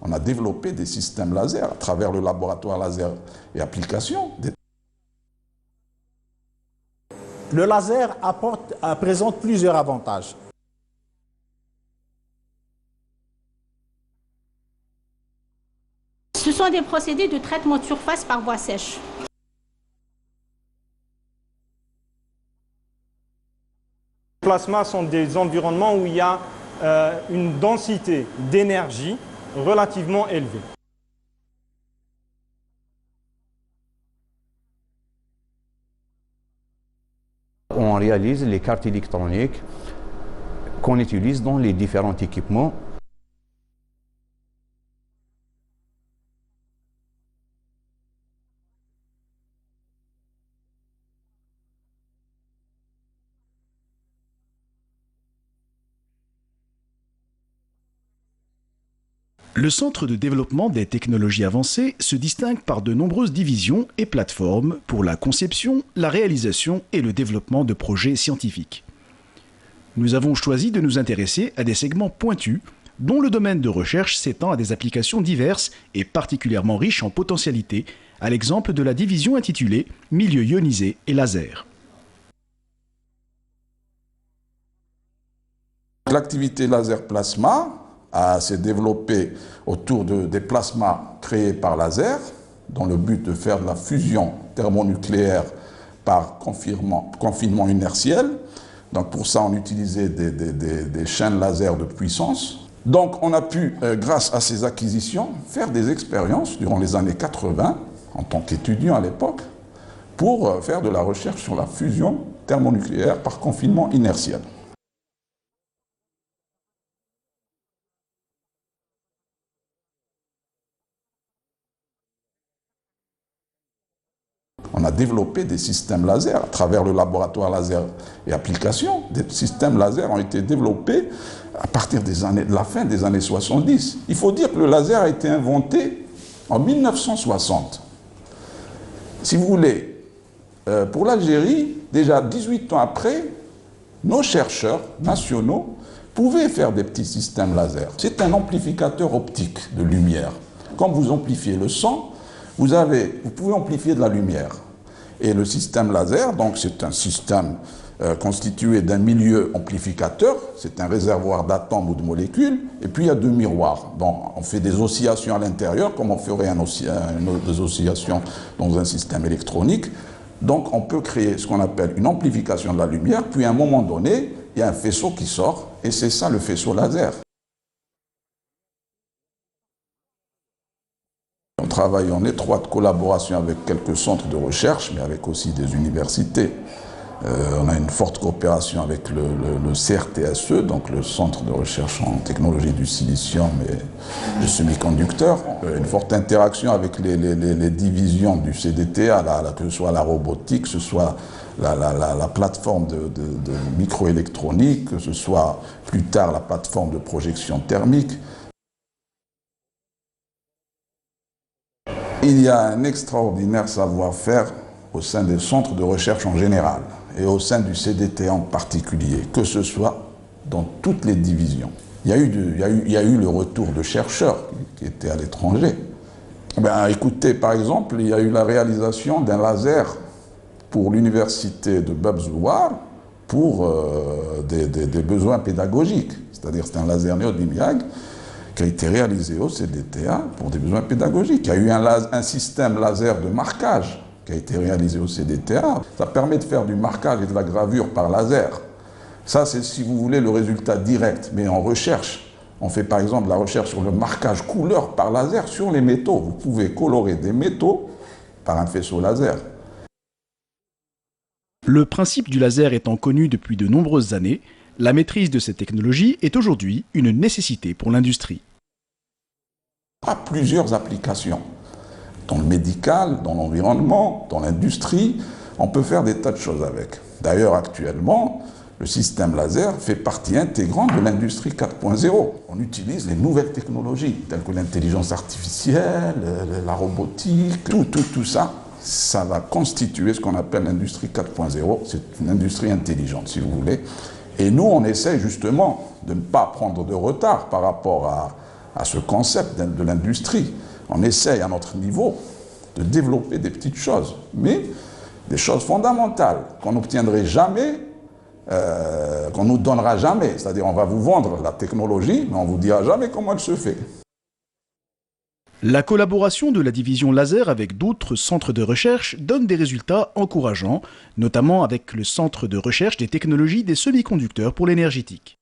On a développé des systèmes laser à travers le laboratoire laser et applications. Le laser présente plusieurs avantages. Ce sont des procédés de traitement de surface par voie sèche. Les plasmas sont des environnements où il y a une densité d'énergie relativement élevée. On réalise les cartes électroniques qu'on utilise dans les différents équipements. Le Centre de développement des technologies avancées se distingue par de nombreuses divisions et plateformes pour la conception, la réalisation et le développement de projets scientifiques. Nous avons choisi de nous intéresser à des segments pointus dont le domaine de recherche s'étend à des applications diverses et particulièrement riches en potentialités, à l'exemple de la division intitulée « Milieux ionisés et laser ». L'activité laser plasma s'est développée autour des plasmas créés par laser, dans le but de faire de la fusion thermonucléaire par confinement inertiel. Donc pour ça, on utilisait des chaînes laser de puissance. Donc on a pu, grâce à ces acquisitions, faire des expériences durant les années 80, en tant qu'étudiant à l'époque, pour faire de la recherche sur la fusion thermonucléaire par confinement inertiel. On a développé des systèmes laser à travers le laboratoire laser et applications. Des systèmes laser ont été développés à partir de la fin des années 70. Il faut dire que le laser a été inventé en 1960. Si vous voulez, pour l'Algérie, déjà 18 ans après, nos chercheurs nationaux pouvaient faire des petits systèmes laser. C'est un amplificateur optique de lumière. Quand vous amplifiez le son, vous pouvez amplifier de la lumière. Et le système laser, donc c'est un système constitué d'un milieu amplificateur, c'est un réservoir d'atomes ou de molécules, et puis il y a deux miroirs. Donc on fait des oscillations à l'intérieur, comme on ferait des oscillations dans un système électronique. Donc on peut créer ce qu'on appelle une amplification de la lumière, puis à un moment donné, il y a un faisceau qui sort, et c'est ça le faisceau laser. On travaille en étroite collaboration avec quelques centres de recherche, mais avec aussi des universités. On a une forte coopération avec le CRTSE, donc le Centre de recherche en technologie du silicium et des semi-conducteurs. Une forte interaction avec les divisions du CDTA, que ce soit la robotique, que ce soit la plateforme de microélectronique, que ce soit plus tard la plateforme de projection thermique. Il y a un extraordinaire savoir-faire au sein des centres de recherche en général et au sein du CDT en particulier, que ce soit dans toutes les divisions. Il y a eu le retour de chercheurs qui étaient à l'étranger. Écoutez, par exemple, il y a eu la réalisation d'un laser pour l'université de Babzouar pour des besoins pédagogiques. C'est-à-dire c'est un laser néodymium qui a été réalisé au CDTA pour des besoins pédagogiques. Il y a eu un système laser de marquage qui a été réalisé au CDTA. Ça permet de faire du marquage et de la gravure par laser. Ça, c'est, si vous voulez, le résultat direct. Mais en recherche, on fait par exemple la recherche sur le marquage couleur par laser sur les métaux. Vous pouvez colorer des métaux par un faisceau laser. Le principe du laser étant connu depuis de nombreuses années, la maîtrise de cette technologie est aujourd'hui une nécessité pour l'industrie. Il y a plusieurs applications. Dans le médical, dans l'environnement, dans l'industrie, on peut faire des tas de choses avec. D'ailleurs, actuellement, le système laser fait partie intégrante de l'industrie 4.0. On utilise les nouvelles technologies, telles que l'intelligence artificielle, la robotique, tout ça. Ça va constituer ce qu'on appelle l'industrie 4.0. C'est une industrie intelligente, si vous voulez. Et nous, on essaie justement de ne pas prendre de retard par rapport à ce concept de l'industrie. On essaye à notre niveau de développer des petites choses, mais des choses fondamentales qu'on n'obtiendrait jamais, qu'on ne nous donnera jamais. C'est-à-dire on va vous vendre la technologie, mais on ne vous dira jamais comment elle se fait. La collaboration de la division laser avec d'autres centres de recherche donne des résultats encourageants, notamment avec le centre de recherche des technologies des semi-conducteurs pour l'énergétique.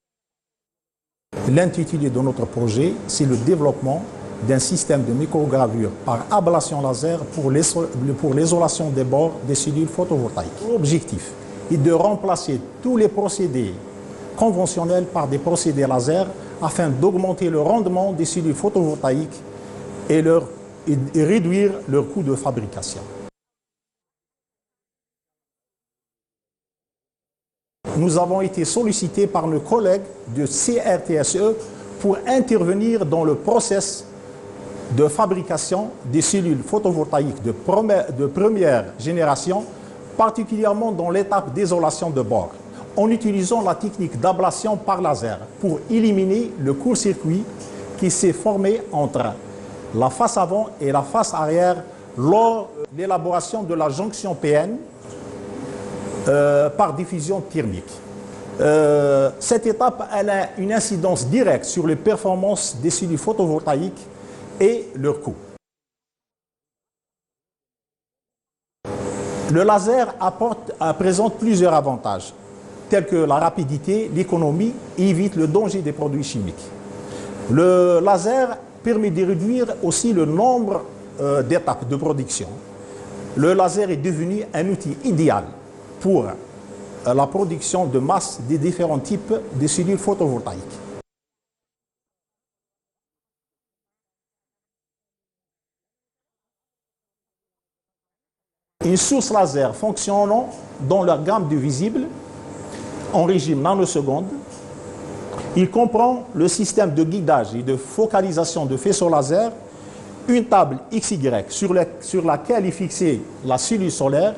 L'intitulé de notre projet, c'est le développement d'un système de microgravure par ablation laser pour l'isolation des bords des cellules photovoltaïques. L'objectif est de remplacer tous les procédés conventionnels par des procédés laser afin d'augmenter le rendement des cellules photovoltaïques et réduire leur coût de fabrication. Nous avons été sollicités par nos collègues de CRTSE pour intervenir dans le process de fabrication des cellules photovoltaïques de première génération, particulièrement dans l'étape d'isolation de bord, en utilisant la technique d'ablation par laser pour éliminer le court-circuit qui s'est formé entre la face avant et la face arrière lors de l'élaboration de la jonction PN par diffusion thermique. Cette étape elle a une incidence directe sur les performances des cellules photovoltaïques et leur coût. Le laser présente plusieurs avantages, tels que la rapidité, l'économie et évite le danger des produits chimiques. Le laser permet de réduire aussi le nombre d'étapes de production. Le laser est devenu un outil idéal pour la production de masse des différents types de cellules photovoltaïques. Une source laser fonctionnant dans leur gamme de visibles en régime nanoseconde. Il comprend le système de guidage et de focalisation de faisceaux laser, une table XY sur laquelle est fixée la cellule solaire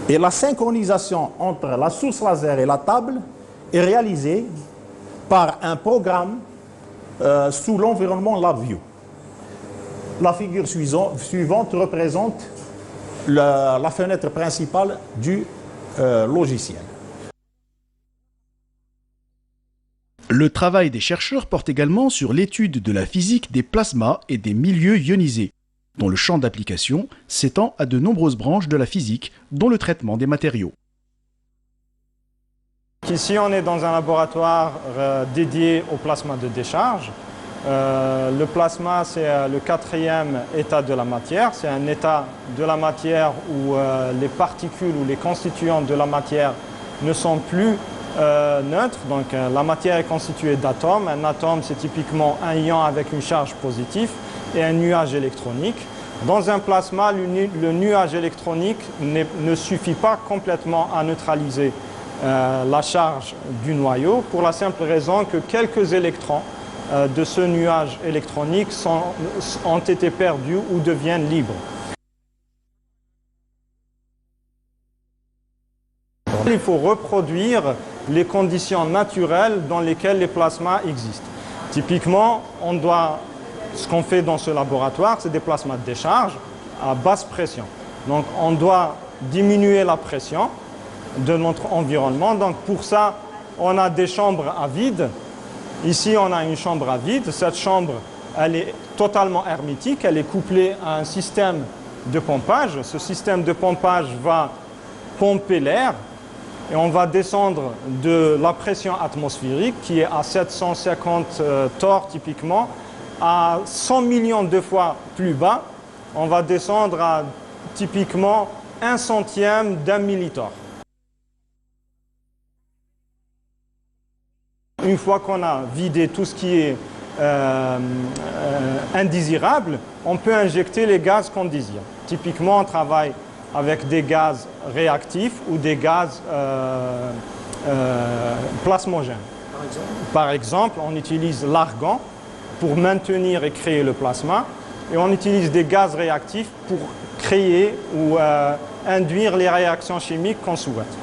et la synchronisation entre la source laser et la table est réalisée par un programme sous l'environnement LabVIEW. La figure suivante représente la fenêtre principale du logiciel. Le travail des chercheurs porte également sur l'étude de la physique des plasmas et des milieux ionisés, dont le champ d'application s'étend à de nombreuses branches de la physique, dont le traitement des matériaux. Ici, on est dans un laboratoire dédié au plasma de décharge. Le plasma, c'est le quatrième état de la matière. C'est un état de la matière où les particules ou les constituants de la matière ne sont plus neutre, donc la matière est constituée d'atomes. Un atome, c'est typiquement un ion avec une charge positive et un nuage électronique. Dans un plasma, le nuage électronique ne suffit pas complètement à neutraliser la charge du noyau, pour la simple raison que quelques électrons de ce nuage électronique ont été perdus ou deviennent libres. Il faut reproduire les conditions naturelles dans lesquelles les plasmas existent. Typiquement, ce qu'on fait dans ce laboratoire, c'est des plasmas de décharge à basse pression. Donc on doit diminuer la pression de notre environnement. Donc pour ça, on a des chambres à vide. Ici, on a une chambre à vide. Cette chambre, elle est totalement hermétique. Elle est couplée à un système de pompage. Ce système de pompage va pomper l'air. Et on va descendre de la pression atmosphérique qui est à 750 torr typiquement à 100 millions de fois plus bas. On va descendre à typiquement 1/100 d'un millitorr. Une fois qu'on a vidé tout ce qui est indésirable, on peut injecter les gaz qu'on désire. Typiquement, on travaille avec des gaz réactifs ou des gaz plasmogènes. Par exemple, on utilise l'argon pour maintenir et créer le plasma, et on utilise des gaz réactifs pour créer ou induire les réactions chimiques qu'on souhaite.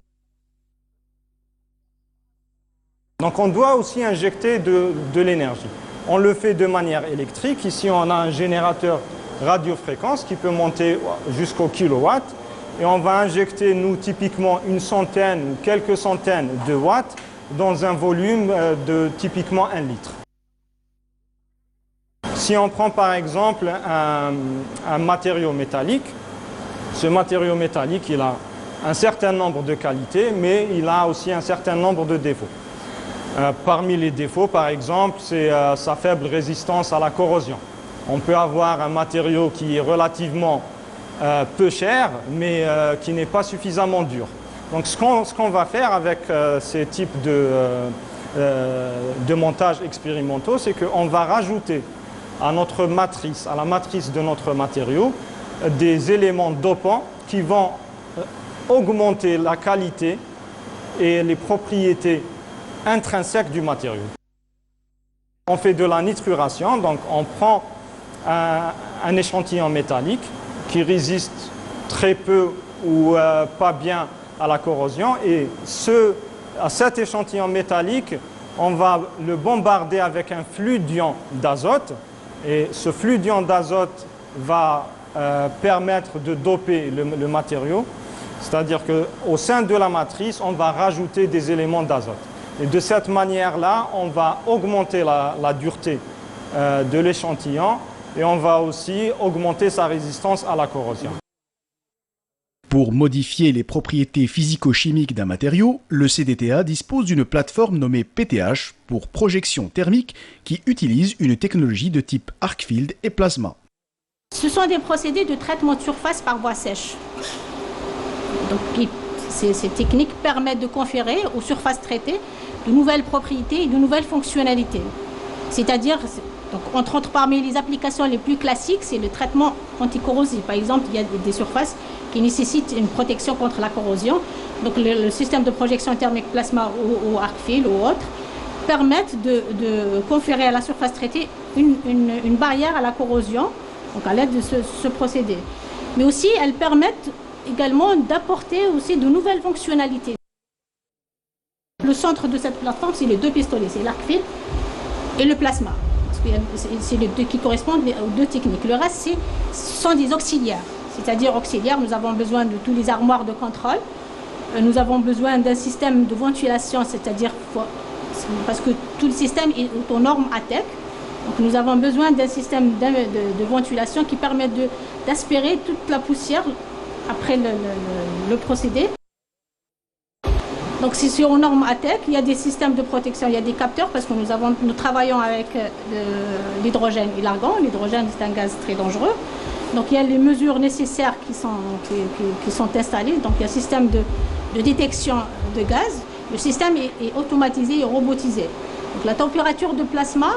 Donc on doit aussi injecter de l'énergie. On le fait de manière électrique. Ici, on a un générateur radiofréquence qui peut monter jusqu'au kilowatt. Et on va injecter, nous, typiquement une centaine ou quelques centaines de watts dans un volume de typiquement 1 litre. Si on prend par exemple un matériau métallique, ce matériau métallique, il a un certain nombre de qualités, mais il a aussi un certain nombre de défauts. Parmi les défauts, par exemple, c'est sa faible résistance à la corrosion. On peut avoir un matériau qui est relativement peu cher, mais qui n'est pas suffisamment dur. Donc ce qu'on va faire avec ces types de montages expérimentaux, c'est qu'on va rajouter à notre matrice, à la matrice de notre matériau, des éléments dopants qui vont augmenter la qualité et les propriétés intrinsèques du matériau. On fait de la nitruration, donc on prend un échantillon métallique qui résiste très peu ou pas bien à la corrosion, et à cet échantillon métallique, on va le bombarder avec un flux d'ion d'azote, et ce flux d'ion d'azote va permettre de doper le matériau, c'est-à-dire qu'au sein de la matrice, on va rajouter des éléments d'azote. Et de cette manière-là, on va augmenter la dureté de l'échantillon, et on va aussi augmenter sa résistance à la corrosion. Pour modifier les propriétés physico-chimiques d'un matériau, le CDTA dispose d'une plateforme nommée PTH pour projection thermique qui utilise une technologie de type arc-field et plasma. Ce sont des procédés de traitement de surface par voie sèche. Donc, ces techniques permettent de conférer aux surfaces traitées de nouvelles propriétés et de nouvelles fonctionnalités. C'est-à-dire, entre autres, parmi les applications les plus classiques, c'est le traitement anticorrosif. Par exemple, il y a des surfaces qui nécessitent une protection contre la corrosion. Donc le système de projection thermique plasma ou arc-field ou autre permettent de conférer à la surface traitée une barrière à la corrosion, donc à l'aide de ce procédé. Mais aussi, elles permettent également d'apporter aussi de nouvelles fonctionnalités. Le centre de cette plateforme, c'est les deux pistolets, c'est l'arc-field et le plasma. C'est les deux qui correspondent aux deux techniques. Le reste, ce sont des auxiliaires. C'est-à-dire auxiliaires, nous avons besoin de tous les armoires de contrôle. Nous avons besoin d'un système de ventilation, c'est-à-dire parce que tout le système est aux normes ATEC. Donc nous avons besoin d'un système de ventilation qui permet d'aspirer toute la poussière après le procédé. Donc c'est aux normes ATEC, il y a des systèmes de protection, il y a des capteurs parce que nous travaillons avec l'hydrogène et l'argon. L'hydrogène, c'est un gaz très dangereux. Donc il y a les mesures nécessaires qui sont installées. Donc il y a un système de détection de gaz. Le système est automatisé et robotisé. Donc la température de plasma,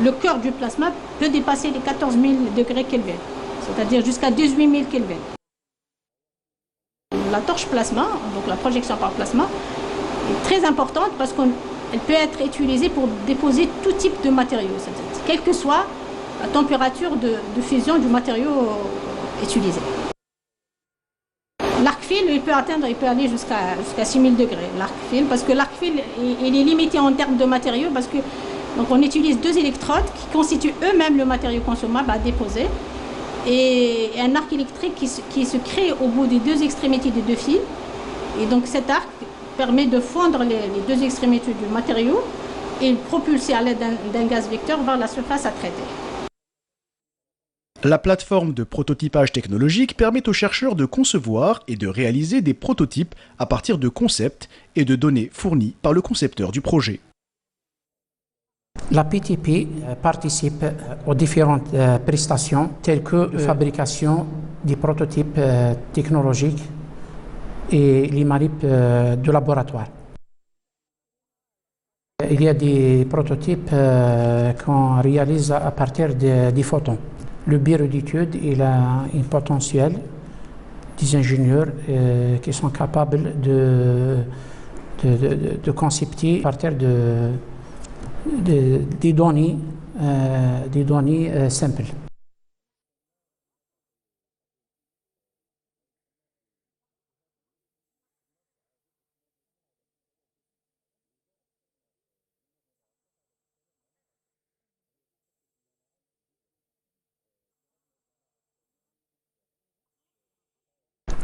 le cœur du plasma peut dépasser les 14 000 degrés Kelvin, c'est-à-dire jusqu'à 18 000 Kelvin. La torche plasma, donc la projection par plasma, est très importante parce qu'elle peut être utilisée pour déposer tout type de matériaux, quelle que soit la température de fusion du matériau utilisé. L'arc-field, il peut aller jusqu'à 6000 degrés, l'arc-field, parce que l'arc-field il est limité en termes de matériaux, parce que donc on utilise deux électrodes qui constituent eux-mêmes le matériau consommable à déposer, et un arc électrique qui se crée au bout des deux extrémités des deux fils. Et donc cet arc permet de fondre les deux extrémités du matériau et le propulser à l'aide d'un gaz vecteur vers la surface à traiter. La plateforme de prototypage technologique permet aux chercheurs de concevoir et de réaliser des prototypes à partir de concepts et de données fournies par le concepteur du projet. La PTP participe aux différentes prestations telles que la fabrication des prototypes technologiques et les manips de laboratoire. Il y a des prototypes qu'on réalise à partir des photons. Le bureau d'études, il a un potentiel des ingénieurs qui sont capables de concepter à partir des données simples.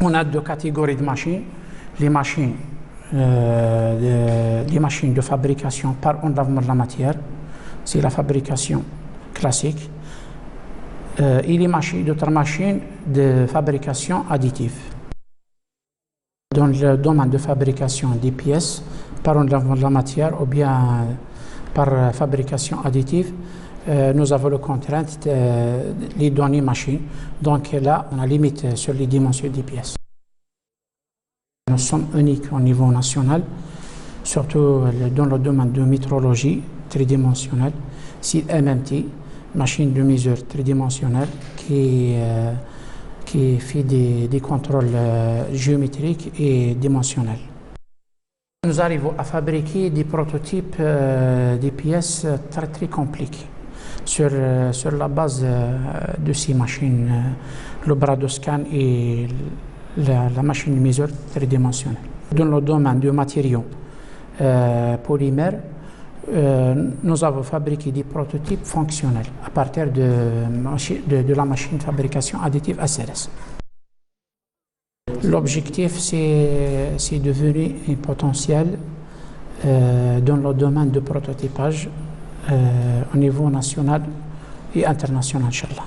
On a deux catégories de machines. Les machines de fabrication par enlèvement de la matière, c'est la fabrication classique. Et d'autres machines de fabrication additive. Dans le domaine de fabrication des pièces par enlèvement de la matière ou bien par fabrication additive, nous avons la contrainte les données machines. Donc là, on a limite sur les dimensions des pièces. Nous sommes uniques au niveau national, surtout dans le domaine de métrologie tridimensionnelle. C'est MMT, machine de mesure tridimensionnelle, qui fait des contrôles géométriques et dimensionnels. Nous arrivons à fabriquer des prototypes des pièces très très compliquées sur la base de ces machines, le bras de scan et la machine de mesure tridimensionnelle. Dans le domaine de matériaux polymères, nous avons fabriqué des prototypes fonctionnels à partir de la machine de fabrication additive SRS. L'objectif, c'est de devenir un potentiel dans le domaine de prototypage au niveau national et international, Inch'Allah.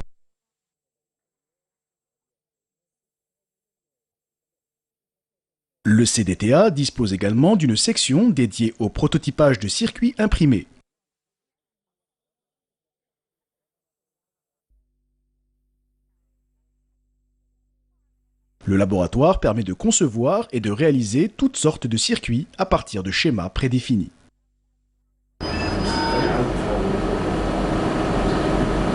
Le CDTA dispose également d'une section dédiée au prototypage de circuits imprimés. Le laboratoire permet de concevoir et de réaliser toutes sortes de circuits à partir de schémas prédéfinis.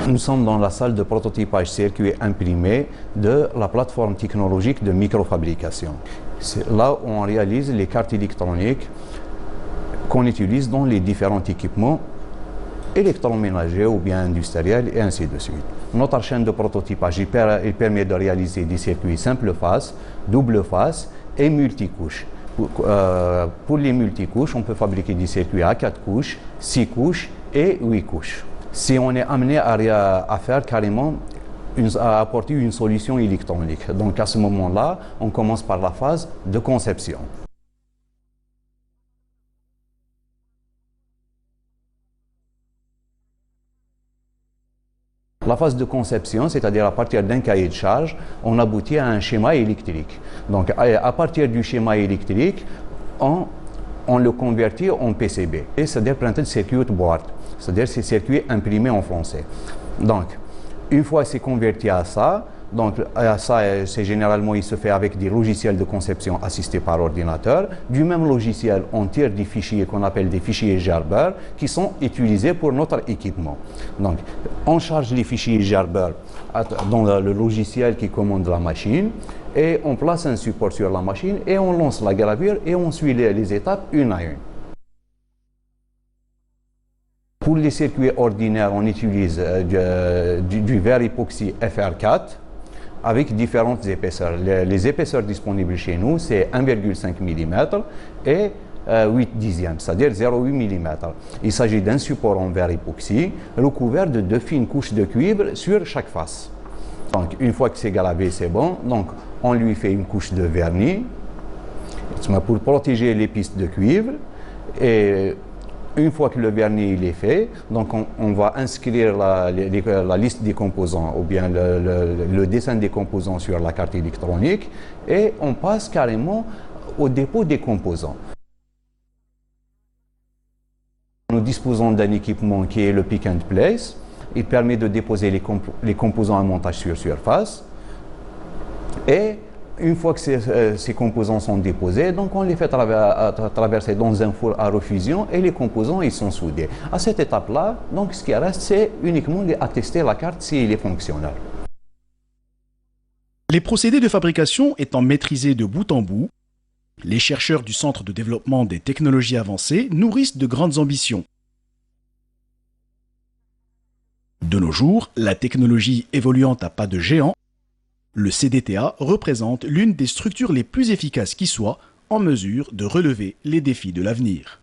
Nous sommes dans la salle de prototypage circuit imprimé de la plateforme technologique de microfabrication. C'est là où on réalise les cartes électroniques qu'on utilise dans les différents équipements électroménagers ou bien industriels et ainsi de suite. Notre chaîne de prototypage il permet de réaliser des circuits simple face, double face et multicouches. Pour les multicouches, on peut fabriquer des circuits à 4 couches, 6 couches et 8 couches. Si on est amené à faire carrément à apporter une solution électronique. Donc à ce moment-là, on commence par la phase de conception. La phase de conception, c'est-à-dire à partir d'un cahier de charge, on aboutit à un schéma électrique. Donc à partir du schéma électrique, on le convertit en PCB, c'est-à-dire Printed Circuit Board, c'est-à-dire ces circuits imprimés en français. Donc, une fois c'est converti à ça, c'est généralement il se fait avec des logiciels de conception assistés par ordinateur. Du même logiciel, on tire des fichiers qu'on appelle des fichiers Gerber qui sont utilisés pour notre équipement. Donc, on charge les fichiers Gerber dans le logiciel qui commande la machine et on place un support sur la machine et on lance la gravure et on suit les étapes une à une. Pour les circuits ordinaires, on utilise du verre époxy FR4 avec différentes épaisseurs. Les épaisseurs disponibles chez nous, c'est 1,5 mm et 8 dixièmes, c'est-à-dire 0,8 mm. Il s'agit d'un support en verre époxy recouvert de 2 fines couches de cuivre sur chaque face. Donc, une fois que c'est gravé, c'est bon. Donc, on lui fait une couche de vernis pour protéger les pistes de cuivre. Et une fois que le vernis il est fait, donc on va inscrire la liste des composants ou bien le dessin des composants sur la carte électronique et on passe carrément au dépôt des composants. Nous disposons d'un équipement qui est le pick and place. Il permet de déposer les composants à montage sur surface. Et une fois que ces composants sont déposés, donc on les fait traverser dans un four à refusion et les composants ils sont soudés. À cette étape-là, donc ce qui reste, c'est uniquement d'attester la carte s'il est fonctionnel. Les procédés de fabrication étant maîtrisés de bout en bout, les chercheurs du Centre de développement des technologies avancées nourrissent de grandes ambitions. De nos jours, la technologie évoluant à pas de géant, le CDTA représente l'une des structures les plus efficaces qui soit en mesure de relever les défis de l'avenir.